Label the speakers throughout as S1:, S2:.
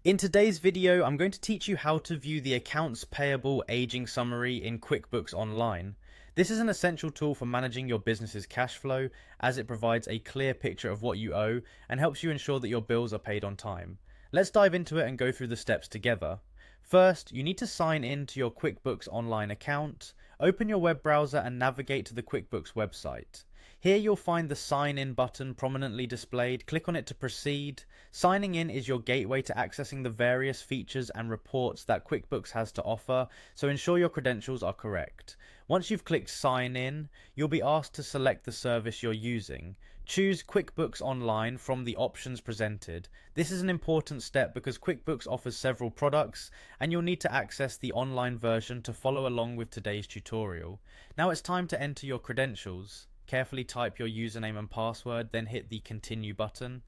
S1: In today's video, I'm going to teach you how to view the accounts payable aging summary in QuickBooks Online. This is an essential tool for managing your business's cash flow, as it provides a clear picture of what you owe and helps you ensure that your bills are paid on time. Let's dive into it and go through the steps together. First, you need to sign in to your QuickBooks Online account. Open your web browser and navigate to the QuickBooks website. Here you'll find the Sign In button prominently displayed. Click on it to proceed. Signing in is your gateway to accessing the various features and reports that QuickBooks has to offer, so ensure your credentials are correct. Once you've clicked Sign In, you'll be asked to select the service you're using. Choose QuickBooks Online from the options presented. This is an important step because QuickBooks offers several products and you'll need to access the online version to follow along with today's tutorial. Now it's time to enter your credentials. Carefully type your username and password, then hit the Continue button.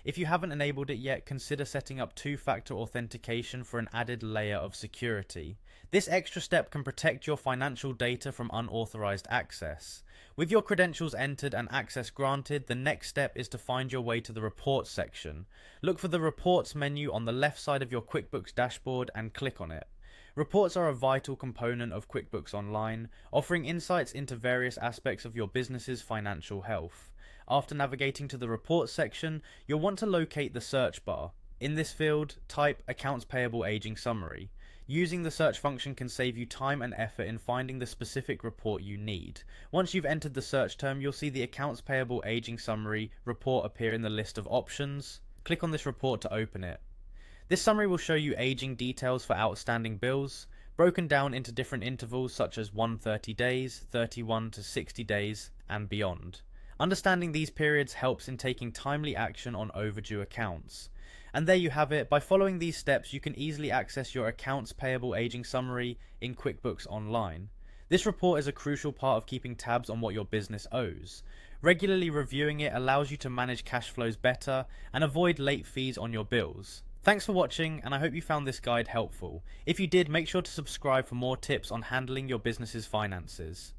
S1: If you haven't enabled it yet, consider setting up two-factor authentication for an added layer of security. This extra step can protect your financial data from unauthorized access. With your credentials entered and access granted, the next step is to find your way to the Reports section. Look for the Reports menu on the left side of your QuickBooks dashboard and click on it. Reports are a vital component of QuickBooks Online, offering insights into various aspects of your business's financial health. After navigating to the Reports section, you'll want to locate the search bar. In this field, type Accounts Payable Aging Summary. Using the search function can save you time and effort in finding the specific report you need. Once you've entered the search term, you'll see the Accounts Payable Aging Summary report appear in the list of options. Click on this report to open it. This summary will show you aging details for outstanding bills, broken down into different intervals such as 130 days, 31 to 60 days, and beyond. Understanding these periods helps in taking timely action on overdue accounts. And there you have it. By following these steps, you can easily access your accounts payable aging summary in QuickBooks Online. This report is a crucial part of keeping tabs on what your business owes. Regularly reviewing it allows you to manage cash flows better and avoid late fees on your bills. Thanks for watching, and I hope you found this guide helpful. If you did, make sure to subscribe for more tips on handling your business's finances.